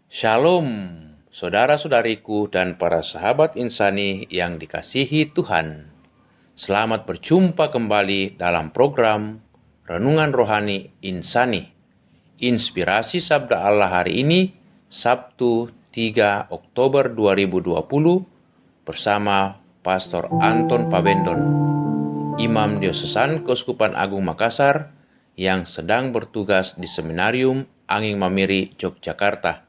Shalom, saudara-saudariku dan para sahabat insani yang dikasihi Tuhan. Selamat berjumpa kembali dalam program Renungan Rohani Insani. Inspirasi Sabda Allah hari ini, Sabtu 3 Oktober 2020, bersama Pastor Anton Pabendon, Imam Diosesan Keuskupan Agung Makassar, yang sedang bertugas di Seminarium Angin Mamiri, Yogyakarta.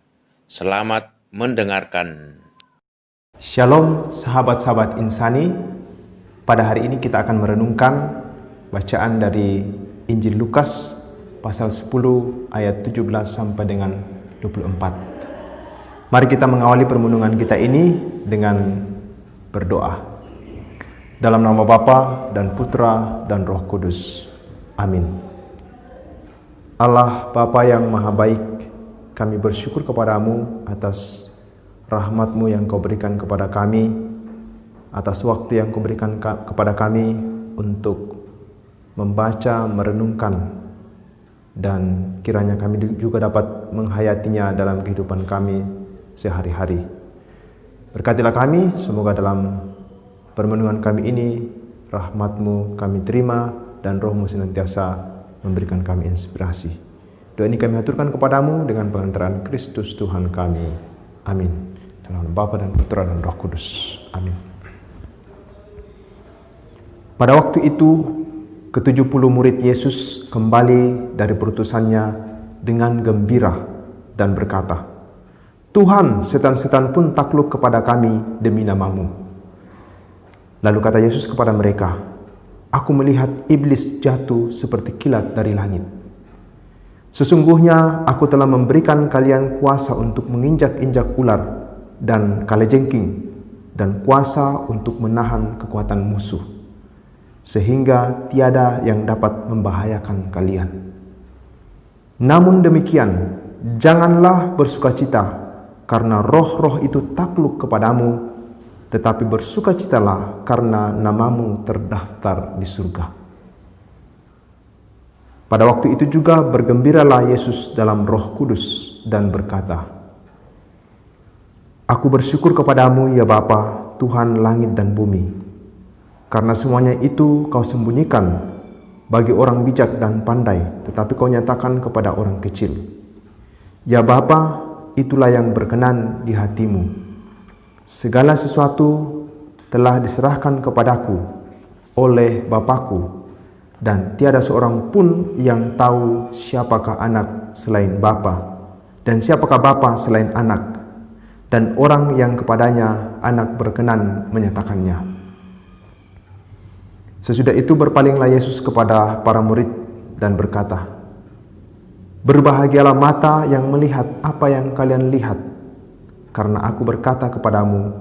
Selamat mendengarkan. Shalom sahabat-sahabat insani. Pada hari ini kita akan merenungkan bacaan dari Injil Lukas pasal 10 ayat 17 sampai dengan 24. Mari kita mengawali permenungan kita ini dengan berdoa. Dalam nama Bapa dan Putra dan Roh Kudus. Amin. Allah Bapa yang Maha Baik, kami bersyukur kepadamu atas rahmat-Mu yang Kau berikan kepada kami, atas waktu yang Kau berikan kepada kami untuk membaca, merenungkan, dan kiranya kami juga dapat menghayatinya dalam kehidupan kami sehari-hari. Berkatilah kami, semoga dalam permenungan kami ini, rahmat-Mu kami terima, dan Roh-Mu senantiasa memberikan kami inspirasi. Doa ini kami aturkan kepadamu dengan pengantaran Kristus Tuhan kami. Amin. Dalam nama Bapa dan Putra dan Roh Kudus. Amin. Pada waktu itu, ke-70 murid Yesus kembali dari perutusannya dengan gembira dan berkata, "Tuhan, setan-setan pun takluk kepada kami demi nama-Mu." Lalu kata Yesus kepada mereka, "Aku melihat iblis jatuh seperti kilat dari langit. Sesungguhnya aku telah memberikan kalian kuasa untuk menginjak-injak ular dan kalajengking, dan kuasa untuk menahan kekuatan musuh, sehingga tiada yang dapat membahayakan kalian. Namun demikian, janganlah bersukacita karena roh-roh itu takluk kepadamu, tetapi bersukacitalah karena namamu terdaftar di surga." Pada waktu itu juga bergembiralah Yesus dalam Roh Kudus dan berkata, "Aku bersyukur kepadamu ya Bapa, Tuhan langit dan bumi, karena semuanya itu Kau sembunyikan bagi orang bijak dan pandai, tetapi Kau nyatakan kepada orang kecil. Ya Bapa, itulah yang berkenan di hatimu. Segala sesuatu telah diserahkan kepadaku oleh Bapakku, dan tiada seorang pun yang tahu siapakah anak selain Bapa, dan siapakah Bapa selain anak, dan orang yang kepadanya anak berkenan menyatakannya." Sesudah itu berpalinglah Yesus kepada para murid dan berkata, "Berbahagialah mata yang melihat apa yang kalian lihat, karena aku berkata kepadamu,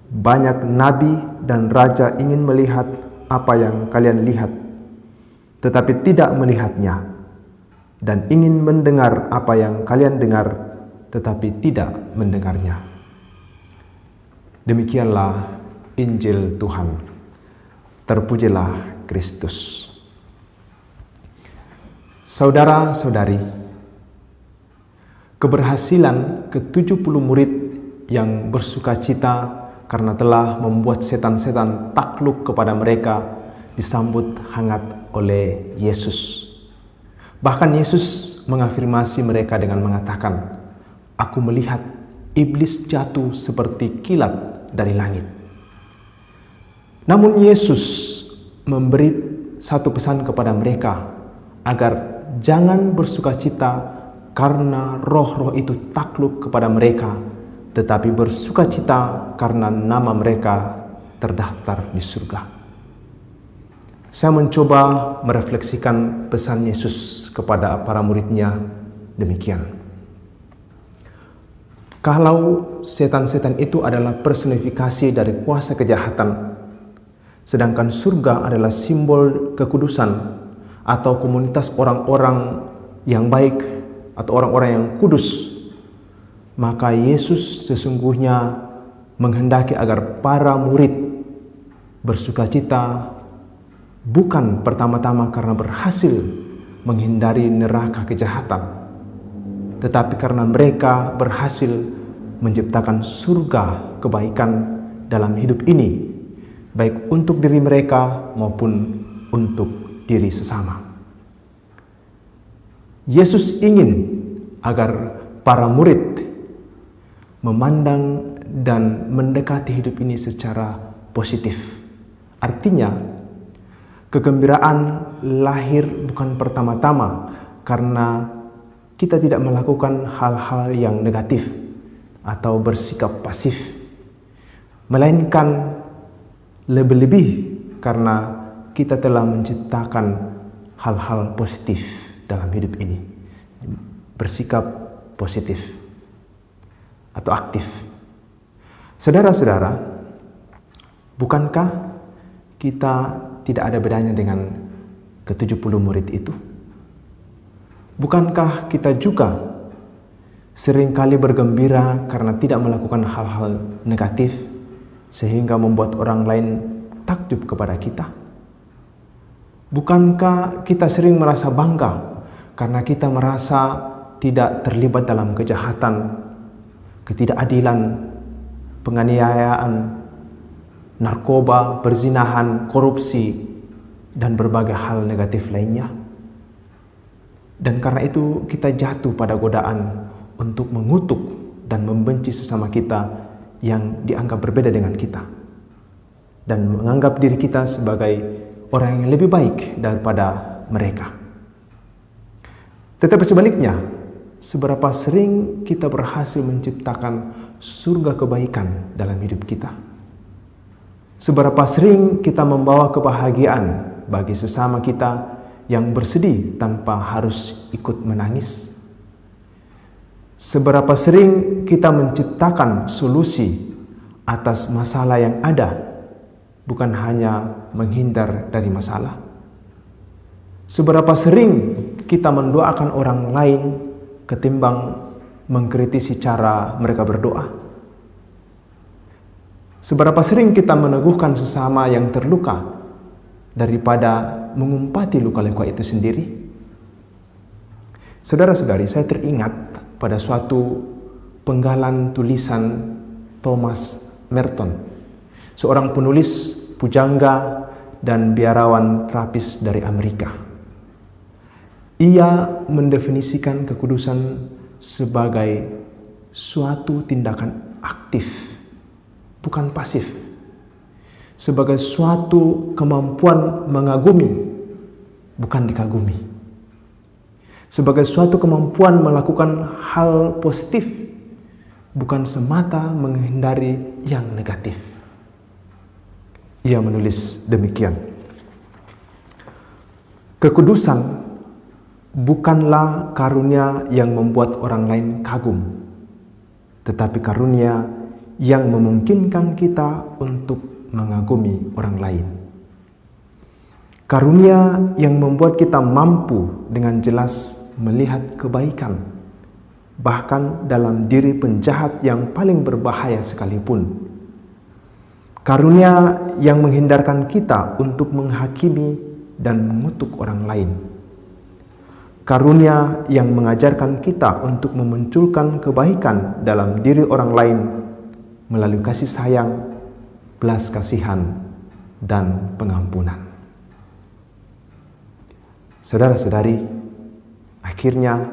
banyak nabi dan raja ingin melihat apa yang kalian lihat, tetapi tidak melihatnya, dan ingin mendengar apa yang kalian dengar, tetapi tidak mendengarnya." Demikianlah Injil Tuhan. Terpujilah Kristus. Saudara-saudari, keberhasilan ke-70 murid yang bersukacita karena telah membuat setan-setan takluk kepada mereka disambut hangat oleh Yesus. Bahkan Yesus mengafirmasi mereka dengan mengatakan, "Aku melihat iblis jatuh seperti kilat dari langit." Namun Yesus memberi satu pesan kepada mereka agar jangan bersukacita karena roh-roh itu takluk kepada mereka, tetapi bersukacita karena nama mereka terdaftar di surga. Saya mencoba merefleksikan pesan Yesus kepada para muridnya demikian. Kalau setan-setan itu adalah personifikasi dari kuasa kejahatan, sedangkan surga adalah simbol kekudusan atau komunitas orang-orang yang baik atau orang-orang yang kudus, maka Yesus sesungguhnya menghendaki agar para murid bersukacita bukan pertama-tama karena berhasil menghindari neraka kejahatan, tetapi karena mereka berhasil menciptakan surga kebaikan dalam hidup ini, baik untuk diri mereka maupun untuk diri sesama. Yesus ingin agar para murid memandang dan mendekati hidup ini secara positif. Artinya, kegembiraan lahir bukan pertama-tama karena kita tidak melakukan hal-hal yang negatif atau bersikap pasif, melainkan lebih-lebih karena kita telah menciptakan hal-hal positif dalam hidup ini. Bersikap positif atau aktif. Saudara-saudara, bukankah kita tidak ada bedanya dengan ke-70 murid itu? Bukankah kita juga seringkali bergembira karena tidak melakukan hal-hal negatif sehingga membuat orang lain takjub kepada kita? Bukankah kita sering merasa bangga karena kita merasa tidak terlibat dalam kejahatan, ketidakadilan, penganiayaan, narkoba, perzinahan, korupsi, dan berbagai hal negatif lainnya? Dan karena itu kita jatuh pada godaan untuk mengutuk dan membenci sesama kita yang dianggap berbeda dengan kita, dan menganggap diri kita sebagai orang yang lebih baik daripada mereka. Tetapi sebaliknya, seberapa sering kita berhasil menciptakan surga kebaikan dalam hidup kita? Seberapa sering kita membawa kebahagiaan bagi sesama kita yang bersedih tanpa harus ikut menangis? Seberapa sering kita menciptakan solusi atas masalah yang ada, bukan hanya menghindar dari masalah? Seberapa sering kita mendoakan orang lain ketimbang mengkritisi cara mereka berdoa? Seberapa sering kita meneguhkan sesama yang terluka daripada mengumpati luka-luka itu sendiri? Saudara-saudari, saya teringat pada suatu penggalan tulisan Thomas Merton, seorang penulis, pujangga, dan biarawan terapis dari Amerika. Ia mendefinisikan kekudusan sebagai suatu tindakan aktif, bukan pasif. Sebagai suatu kemampuan mengagumi, bukan dikagumi. Sebagai suatu kemampuan melakukan hal positif, bukan semata menghindari yang negatif. Ia menulis demikian: kekudusan bukanlah karunia yang membuat orang lain kagum, tetapi karunia yang memungkinkan kita untuk mengagumi orang lain. Karunia yang membuat kita mampu dengan jelas melihat kebaikan, bahkan dalam diri penjahat yang paling berbahaya sekalipun. Karunia yang menghindarkan kita untuk menghakimi dan mengutuk orang lain. Karunia yang mengajarkan kita untuk memunculkan kebaikan dalam diri orang lain melalui kasih sayang, belas kasihan, dan pengampunan. Saudara-saudari, akhirnya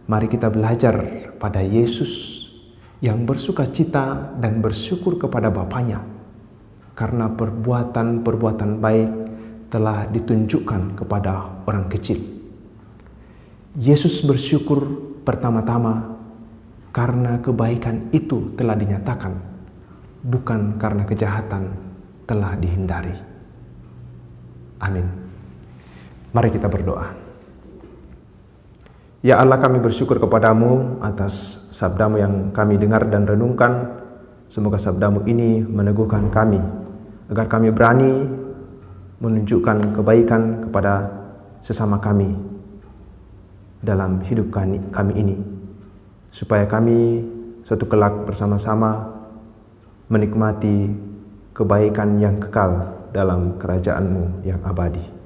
mari kita belajar pada Yesus yang bersukacita dan bersyukur kepada Bapanya karena perbuatan-perbuatan baik telah ditunjukkan kepada orang kecil. Yesus bersyukur pertama-tama karena kebaikan itu telah dinyatakan, bukan karena kejahatan telah dihindari. Amin. Mari kita berdoa. Ya Allah, kami bersyukur kepadamu atas sabdamu yang kami dengar dan renungkan. Semoga sabdamu ini meneguhkan kami, agar kami berani menunjukkan kebaikan kepada sesama kami dalam hidup kami ini, supaya kami suatu kelak bersama-sama menikmati kebaikan yang kekal dalam kerajaan-Mu yang abadi.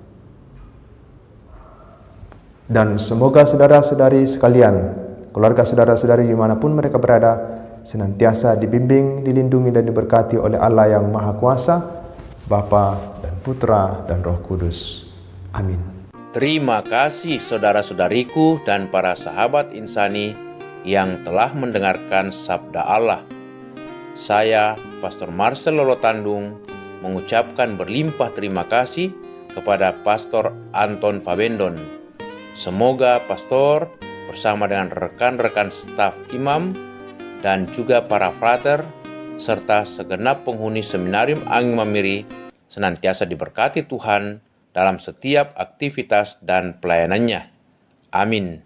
Dan semoga saudara-saudari sekalian keluarga saudara-saudari dimanapun mereka berada, senantiasa dibimbing, dilindungi, dan diberkati oleh Allah yang Maha Kuasa, Bapa dan Putra dan Roh Kudus. Amin. Terima kasih saudara-saudariku dan para sahabat insani yang telah mendengarkan sabda Allah. Saya, Pastor Marcel Lolotandung, mengucapkan berlimpah terima kasih kepada Pastor Anton Pabendon. Semoga Pastor bersama dengan rekan-rekan staf imam dan juga para frater serta segenap penghuni Seminarium Angin Mamiri senantiasa diberkati Tuhan dalam setiap aktivitas dan pelayanannya. Amin.